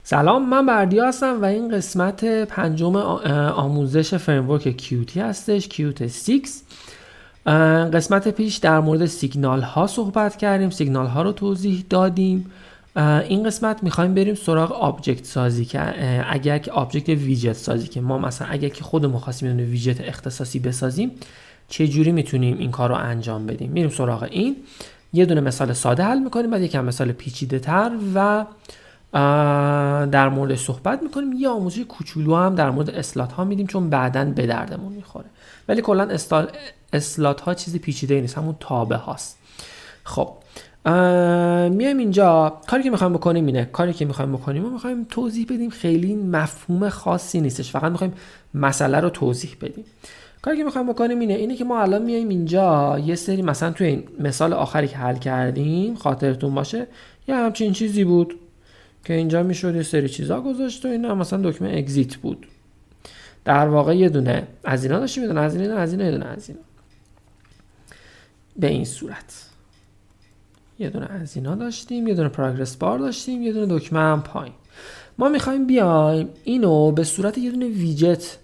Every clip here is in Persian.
سلام، من بردیا هستم و این قسمت پنجم آموزش فریمورک کیوتی هستش، کیوت 6. قسمت پیش در مورد سیگنال ها صحبت کردیم، سیگنال ها رو توضیح دادیم. این قسمت میخوایم بریم سراغ آبجکت سازی که اگر که آبجکت ویجت سازی که ما مثلا اگر که خودمون خواستیم یه ویجت اختصاصی بسازیم چه جوری میتونیم این کار رو انجام بدیم. میریم سراغ این، یه دونه مثال ساده حل میکنیم، بعد یکم مثال پیچیده تر و در مورد صحبت میکنیم. یه آموزش کوچولو هم در مورد اسلات ها میدیم چون بعداً به دردمون میخوره، ولی کلا اسلات ها چیزی پیچیده نیست، همون تابع هاست. خب میایم اینجا، کاری که میخوایم بکنیم اینه، کاری که میخوایم بکنیم و میخوایم توضیح بدیم، خیلی مفهوم خاصی نیستش، فقط میخوایم مسئله رو توضیح بدیم. کاری که میخوایم بکنیم اینه که ما الان میایم اینجا یه سری، مثلا توی این مثال آخری که حل کردیم خاطرتون باشه یه همچین چیزی بود که اینجا میشد یه سری چیزا گذاشت و اینا، مثلا دکمه اگزیت بود. در واقع یه دونه از اینا داشتیم، یه دونه از اینا، یه دونه از اینا. به این صورت یه دونه از اینا داشتیم، یه دونه پروگرس بار داشتیم، یه دونه دکمه هم پایین. ما میخوایم بیایم اینو به صورت یه دونه ویجت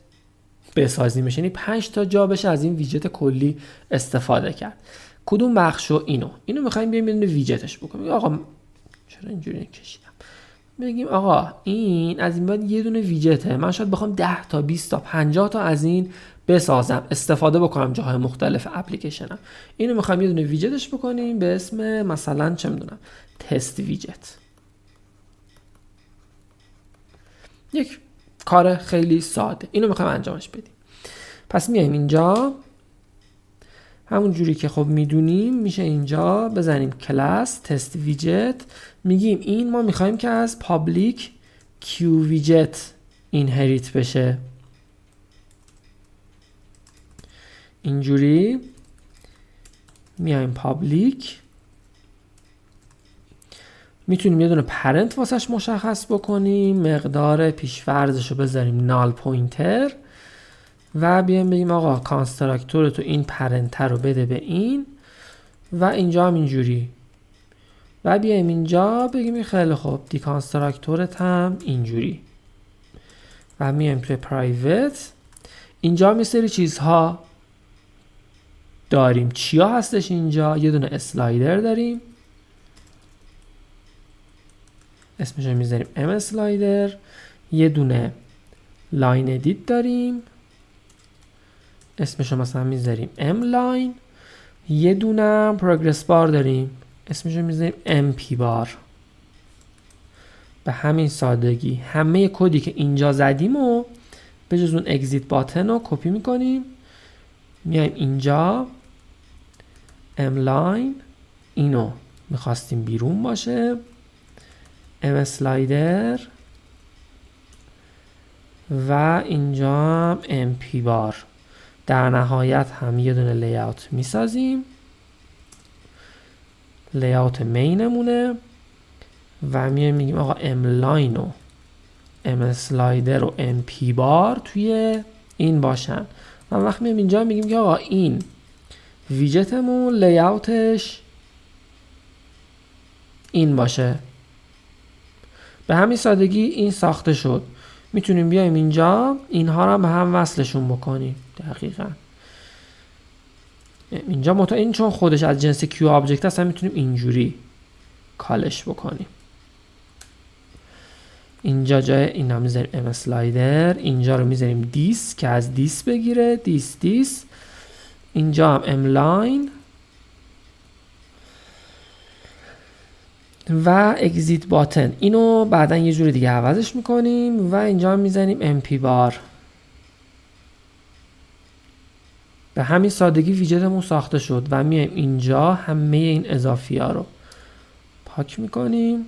بسازیمش، یعنی 5 تا جا بشه از این ویجت کلی استفاده کرد. کدوم بخشو؟ اینو میخوایم بیایم یه دونه ویجتش بکنیم. آقا چرا اینجوری کشیدم؟ بگیم آقا این از این بعد یه دونه ویجته، من شاید بخوام 10 تا 20 تا 50 تا از این بسازم، استفاده بکنم جاهای مختلف اپلیکیشنم. اینو میخوایم یه دونه ویجتش بکنیم به اسم مثلا چه میدونم تست ویجت. یک کار خیلی ساده، اینو میخوایم انجامش بدیم. پس میایم اینجا همون جوری که خب میدونیم میشه اینجا بزنیم کلاس تست ویجت، میگیم این ما میخوایم که از پابلیک کیو ویجت اینهریت بشه. اینجوری میایم پابلیک، میتونیم یه دونه پرنت واسش مشخص بکنیم، مقدار پیش‌فرضش رو بذاریم نال پوینتر و بیایم بگیم آقا کانستراکتور تو این پرنتر رو بده به این و اینجا هم اینجوری، و بیایم اینجا بگیم خیلی خوب دی کانستراکتورت هم اینجوری، و میایم توی پرایوت. اینجا هم یه سری چیزها داریم. چیا هستش اینجا؟ یه دونه اسلایدر داریم، اسمش رو میذاریم ام اسلایدر. یه دونه لاین ادیت داریم، اسمش رو مثلا میذاریم ام لاین. یه دونه پروگرس بار داریم، اسمش رو میذاریم ام پی بار. به همین سادگی همه کدی که اینجا زدیم و به جز اون اگزیت باتن رو کپی میکنیم، میایم اینجا ام لاین، اینو میخواستیم بیرون باشه، ام اسلایدر و اینجا هم ام پی بار. در نهایت هم یه دونه لیاوت میسازیم، لیاوت مینمونه، و میگیم آقا ام لاین و ام اسلایدر و ام پی بار توی این باشن. و وقت میایم اینجا میگیم که آقا این ویجتمون لیاوتش این باشه. به همین سادگی این ساخته شد. میتونیم بیایم اینجا اینها رو به هم وصلشون بکنیم. دقیقاً اینجا این چون خودش از جنس کیو آبجکت هست، هم میتونیم اینجوری کالش بکنیم. اینجا جای اینا میذاریم ام اسلایدر، اینجا رو میذاریم دیس که از دیس بگیره، دیس. اینجا هم ام لاین و اگزیت باتن، اینو بعدا یه جوری دیگه عوضش میکنیم و اینجا هم میزنیم ام پی بار. به همین سادگی ویجتمون ساخته شد و میایم اینجا همه این اضافی ها رو پاک میکنیم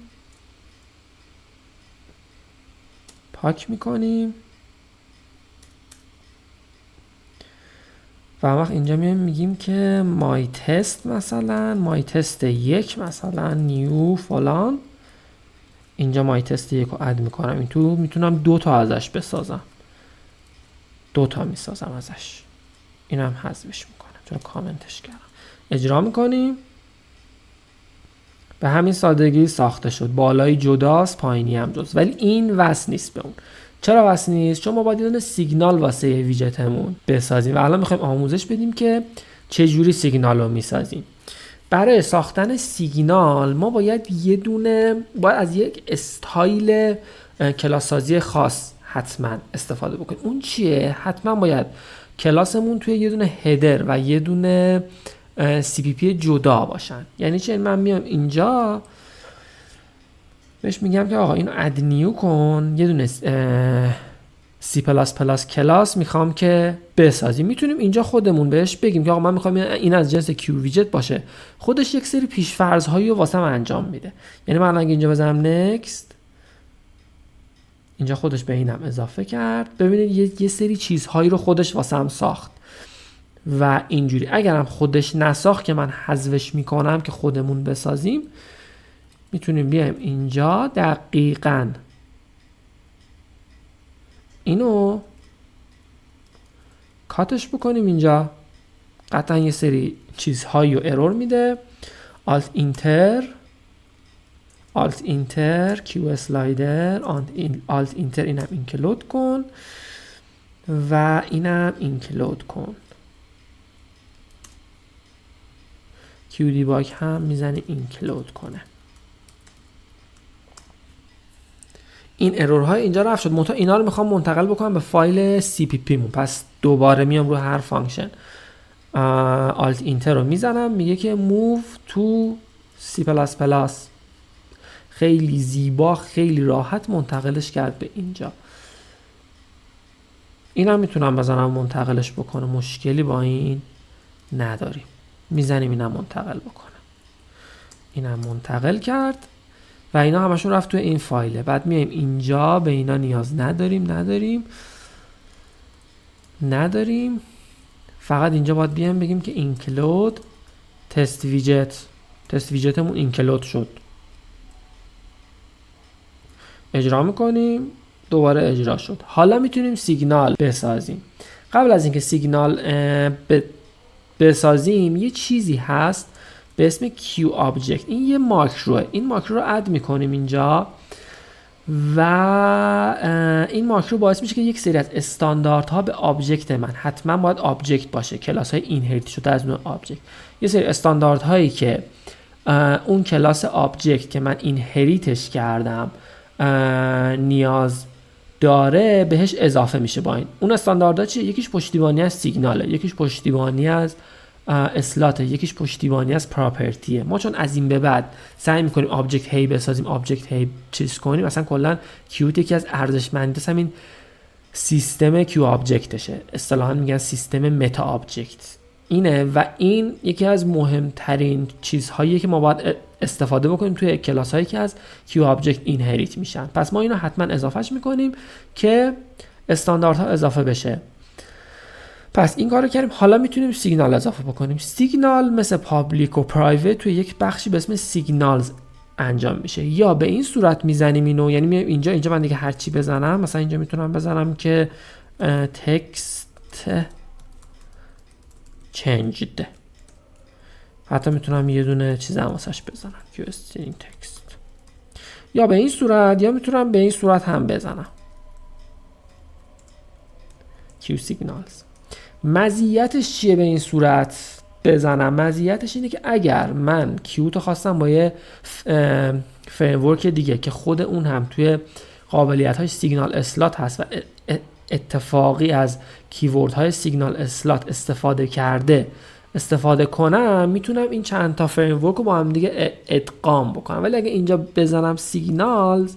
و وقت اینجا میگیم که مای تست، مثلا مای تست 1 مثلا نیو فلان. اینجا مای تست 1 رو اد میکنم، این تو میتونم 2 تا ازش بسازم، 2 تا میسازم ازش. اینم حذفش میکنم چون کامنتش کردم. اجرا میکنیم به همین سادگی ساخته شد. بالایی جداست، پایینی هم جداست، ولی این وصل نیست به اون. چرا وصل نیست؟ چون ما باید یه دونه سیگنال واسه ویجتمون بسازیم و الان میخوایم آموزش بدیم که چه جوری سیگنال رو میسازیم. برای ساختن سیگنال ما باید از یک استایل کلاس سازی خاص حتما استفاده بکنیم. اون چیه؟ حتما باید کلاسمون توی یه دونه هدر و یه دونه CPP جدا باشن. یعنی چه؟ من میام اینجا بهش میگم که آقا اینو اد نیو کن، یه دونه C++ کلاس میخوام که بسازیم. میتونیم اینجا خودمون بهش بگیم که آقا من میخوام این از جنس کیو ویجت باشه. خودش یک سری پیش‌فرض هایی رو واسم انجام میده. یعنی من اگه اینجا بزنم نکست، اینجا خودش به اینم اضافه کرد. ببینید یه سری چیزهایی رو خودش واسم ساخت و اینجوری. اگرم خودش نساخت که من حذفش میکنم که خودمون بسازیم، میتونیم بیایم اینجا دقیقاً اینو کاتش بکنیم. اینجا قطعا یه سری چیزهایی رو ارور میده. Alt Enter Q اسلایدر Alt Enter اینم اینکلود کن و اینم اینکلود کن. Q دیباگ هم میزنه اینکلود کنه. این ارورهای اینجا رفت شد. منتها اینا رو میخوام منتقل بکنم به فایل CPP مون. پس دوباره میام رو هر فانکشن Alt Enter رو میزنم، میگه که move to C++. خیلی زیبا، خیلی راحت منتقلش کرد به اینجا. اینم میتونم بزنم منتقلش بکنم، مشکلی با این نداریم. میزنیم اینم منتقل بکنم. اینم منتقل کرد و اینا همشون رفت توی این فایله. بعد میایم اینجا، به اینا نیاز نداریم. فقط اینجا باید بیایم بگیم که include test ویجتمون اینکلود شد. اجرا میکنیم، دوباره اجرا شد. حالا میتونیم سیگنال بسازیم. قبل از اینکه سیگنال بسازیم یه چیزی هست به اسم QObject. این یه ماکروه. این ماکرو رو اد میکنیم اینجا و این ماکرو باعث میشه که یک سری از استانداردها به آبجکت من حتما باید آبجکت باشه. کلاس های اینهریت شده از نوع آبجکت. یه سری استانداردهایی که اون کلاس آبجکت که من اینهریتش کردم نیاز داره بهش اضافه میشه با این. اون استانداردها چیه؟ یکیش پشتیبانی از سیگناله، یکیش پشتیبانی از اسلات، یکیش پشتیبانی از پراپرتیه. ما چون از این به بعد سعی میکنیم آبجکت هی بسازیم، آبجکت هی چیز کنیم، مثلا کلا کیوت یکی از ارزشمندیاش همین سیستم کیو آبجکتشه. اصطلاحا میگن سیستم متا آبجکت اینه و این یکی از مهمترین چیزهاییه که ما باید استفاده بکنیم توی کلاس هایی که از کیو آبجکت اینهریت میشن. پس ما اینو حتما اضافهش میکنیم که استانداردها اضافه بشه. پس این کارو کردیم. حالا میتونیم سیگنال اضافه بکنیم. سیگنال مثل پابلیک و پرایوت توی یک بخشی به اسم سیگنالز انجام میشه. یا به این صورت میزنیم اینو، یعنی میایم اینجا من دیگه هر چی بزنم، مثلا اینجا میتونم بزنم که تکست changed. حتی میتونم یه دونه چیز هم واسش بزنم که string text. یا به این صورت، یا میتونم به این صورت هم بزنم Q signals. مزیتش چیه به این صورت بزنم؟ مزیتش اینه که اگر من کیوتو خواستم با یه فریمورک دیگه که خود اون هم توی قابلیت های سیگنال اسلات هست و اتفاقی از کیورد های سیگنال اسلات استفاده کنم، میتونم این چند تا فریمورک رو با هم دیگه ادغام بکنم. ولی اگه اینجا بزنم سیگنالز،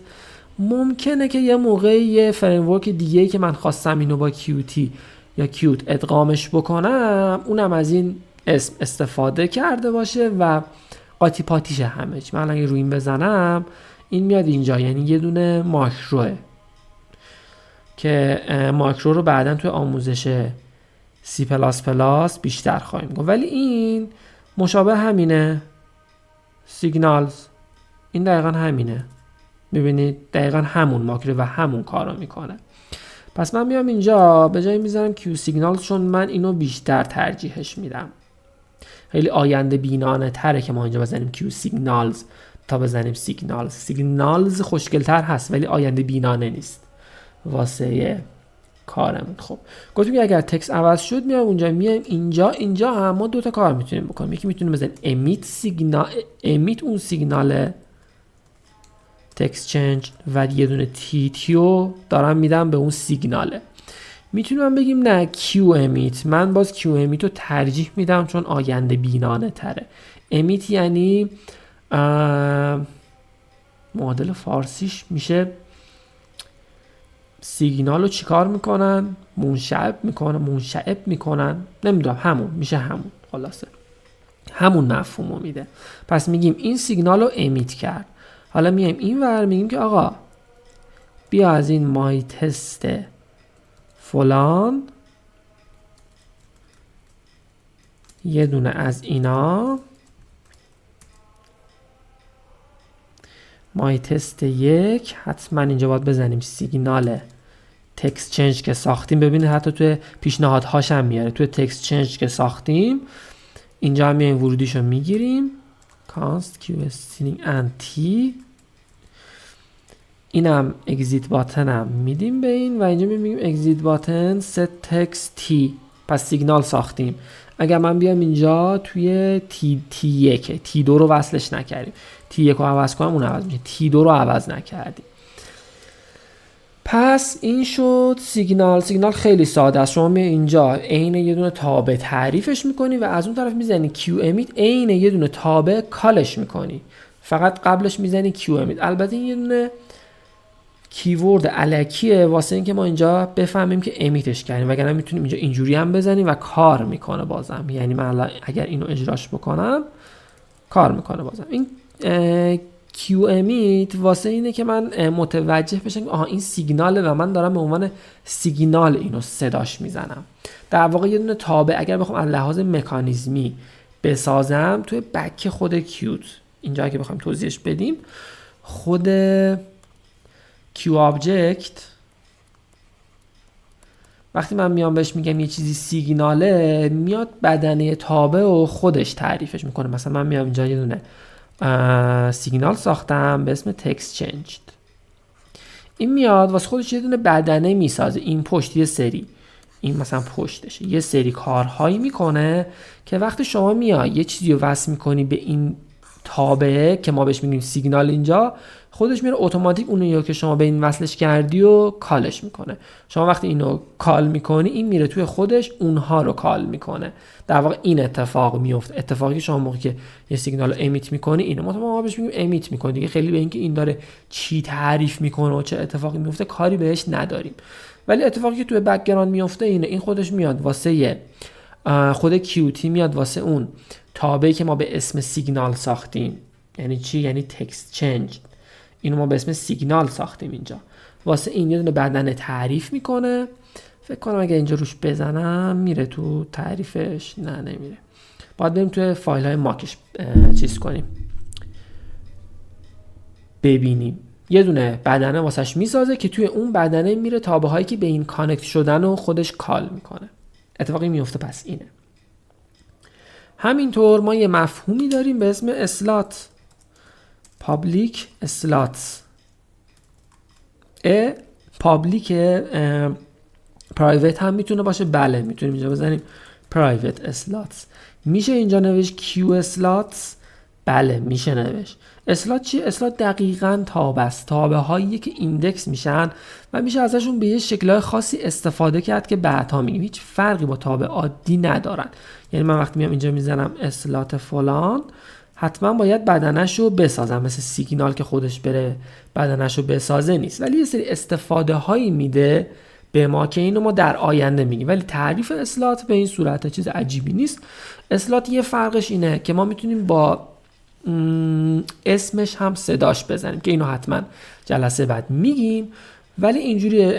ممکنه که یه موقع یه فریمورک دیگه که من خواستم اینو با کیوتی یا کیوت ادغامش بکنم، اونم از این اسم استفاده کرده باشه و قاطی پاتیشه همه چی. من اگه روی این بزنم، این میاد اینجا، یعنی یه دونه ماکروه که ماکرو رو بعداً توی آموزش C++ بیشتر خواهیم گفت. ولی این مشابه همینه، سیگنالز. این دقیقاً همینه، میبینید دقیقاً همون ماکرو و همون کار رو میکنه. پس من میام اینجا به جای میذارم Q signals، چون من اینو بیشتر ترجیحش میدم. خیلی آینده بینانه تره که ما اینجا بزنیم Q signals تا بزنیم سیگنالز خوشگلتر هست ولی آینده بینانه نیست واسه کارمون. خب گفتیم که اگر تکست عوض شد میایم اونجا، میایم اینجا هم ما دو تا کار میتونیم بکنیم. یکی میتونیم بزنیم امیت اون سیگنال تکست چنج و یه دونه تیتیو دارم میدم به اون سیگناله. میتونیم بگیم نه کیو امیت، من باز کیو امیت رو ترجیح میدم چون آینده بینانه تره. امیت یعنی معادل فارسیش میشه سیگنال رو چیکار میکنن؟ منشعب میکنن نمیدونم، همون خلاصه همون مفهوم رو میده. پس میگیم این سیگنال رو امیت کرد. حالا میایم این ور میگیم که آقا بیا از این مای تست فلان یه دونه از اینا مای تست 1 حتما اینجا باید بزنیم سیگنال تکست چنج که ساختیم. ببینید حتی توی پیشنهادهاش هم میاره، توی تکست چنج که ساختیم اینجا هم میایم ورودیشو میگیریم کانست کیو استرینگ اند تی، اینم اگزیت باتن هم میدیم به این و اینجا میگیم اگزیت باتن ست تکست تی. پس سیگنال ساختیم. اگر من بیام اینجا توی تی1 تی2 رو وصلش نکردیم، تی1 رو عوض کنم اون عوض میشه، تی2 رو عوض نکردیم. پس این شد سیگنال خیلی ساده است. شما می اینجا عین یه دونه تابع تعریفش میکنی و از اون طرف میزنی کیو امیت عین یه دونه تابع کالش میکنی، فقط قبلش میزنی کیو امیت. البته این یه دونه کیورد الکیه واسه اینکه ما اینجا بفهمیم که امیتش کردیم، وگرنه میتونیم اینجا اینجوری هم بزنیم و کار میکنه بازم. یعنی من اگر اینو اجراش بکنم کار میکنه بازم. این کیو امیت واسه اینه که من متوجه بشم که این سیگناله و من دارم به عنوان سیگنال اینو صداش میزنم. در واقع یه دونه تابع اگر بخوام از لحاظ مکانیزمی بسازم توی بک خود کیوت، اینجا اگه بخوایم توضیحش بدیم، خود کیو آبجکت وقتی من میام بهش میگم یه چیزی سیگناله، میاد بدنه تابع و خودش تعریفش میکنه. مثلا من میام اینجا یه دونه سیگنال ساختم به اسم تکست چنجد، این میاد واسه خودش یه دونه بدنه میسازه، این پشت یه سری، این مثلا پشتشه یه سری کارهایی میکنه که وقتی شما میای یه چیزی رو وصل میکنی به این تابعه که ما بهش میگیم سیگنال، اینجا خودش میره اتوماتیک اونو که شما به این وصلش کردی و کالش میکنه. شما وقتی اینو کال میکنی این میره توی خودش اونها رو کال میکنه. در واقع این اتفاق میفته، اتفاقی که شما موقعی که یه سیگنال رو امیت میکنی اینه. ما بهش میگیم امیت میکنه دیگه، خیلی به اینکه این داره چی تعریف میکنه و چه اتفاقی میفته کاری بهش نداریم. ولی اتفاقی که توی بک‌گراند میفته اینه، این خودش میاد واسه خود کیوتی میاد واسه اون تابعی که ما به اسم سیگنال ساختیم. یعنی چی؟ یعنی تکست چنج، اینو ما به اسم سیگنال ساختیم. اینجا واسه این یه دونه بدنه تعریف میکنه. فکر کنم اگه اینجا روش بزنم میره تو تعریفش، نه نمیره، باید بریم توی فایل های ماکش چیز کنیم ببینیم. یه دونه بدنه واسش میسازه که توی اون بدنه میره تابع هایی که به این کانکت شدن و خودش کال میکنه. اتفاقی میفته پس اینه. همینطور ما یه مفهومی داریم به اسم اسلات، پابلیک اسلاتس. پابلیک پرایوت هم میتونه باشه، بله میتونیم اینجا بزنیم پرایوت اسلاتس. میشه اینجا نوشت کیو اسلاتس، بله میشه نوشت. اسلات چی؟ اسلات دقیقاً تابع است، تابع هایی که ایندکس میشن و میشه ازشون به یه شکل‌های خاصی استفاده کرد که بعدها میگیم هیچ فرقی با تابع عادی ندارن. یعنی من وقتی میام اینجا میزنم اسلات فلان، حتما باید بدنش رو بسازم، مثل سیگنال که خودش بره بدنش رو بسازه نیست، ولی یه سری استفاده هایی میده به ما که اینو ما در آینده میگیم. ولی تعریف اسلات به این صورت چیز عجیبی نیست. اسلات یه فرقش اینه که ما میتونیم با اسمش هم صداش بزنیم که اینو حتما جلسه بعد میگیم. ولی اینجوری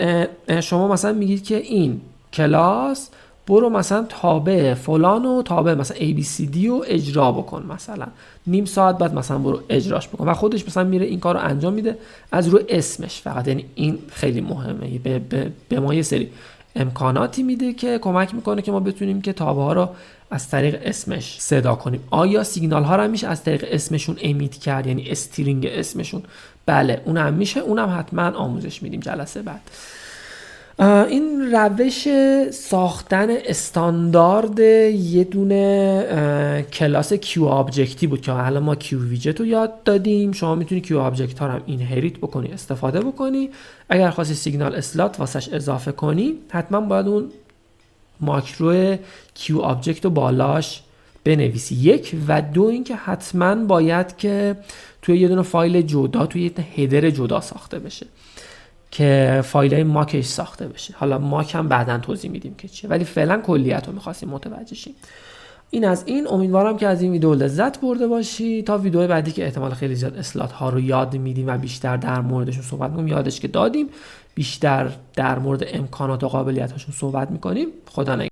شما مثلا میگید که این کلاس برو مثلا تابع فلان و تابع مثلا ABCD رو اجرا بکن، مثلا نیم ساعت بعد مثلا برو اجراش بکن و خودش مثلا میره این کار رو انجام میده از روی اسمش فقط. یعنی این خیلی مهمه، به ما یه سری امکاناتی میده که کمک میکنه که ما بتونیم که تابه ها رو از طریق اسمش صدا کنیم. آیا سیگنال ها رو هم میشه از طریق اسمشون امیت کرد، یعنی استرینگ اسمشون؟ بله اونم میشه، اونم حتما آموزش میدیم جلسه بعد. این روش ساختن استاندارد یه دونه کلاس کیو آبجکتی بود که حالا ما کیو ویجت رو یاد دادیم. شما میتونی کیو آبجکت ها رو هم اینهریت بکنی، استفاده بکنی. اگر خواستی سیگنال اسلات واسش اضافه کنی حتما باید اون ماکرو کیو آبجکت رو بالاش بنویسی. 1 و 2 اینکه حتما باید که توی یه دونه فایل جدا، توی یه هدر جدا ساخته بشه که فایل ماکش ساخته بشه. حالا ماک هم بعداً توضیح میدیم که چیه، ولی فعلا کلیت رو میخواستیم متوجه شیم. این از این. امیدوارم که از این ویدیو لذت برده باشی. تا ویدیو بعدی که احتمال خیلی زیاد اسلات ها رو یاد میدیم و بیشتر در موردشون صحبت میکنیم، یادش که دادیم بیشتر در مورد امکانات و قابلیت هاشون صحبت میکنیم. خدا نگهدار.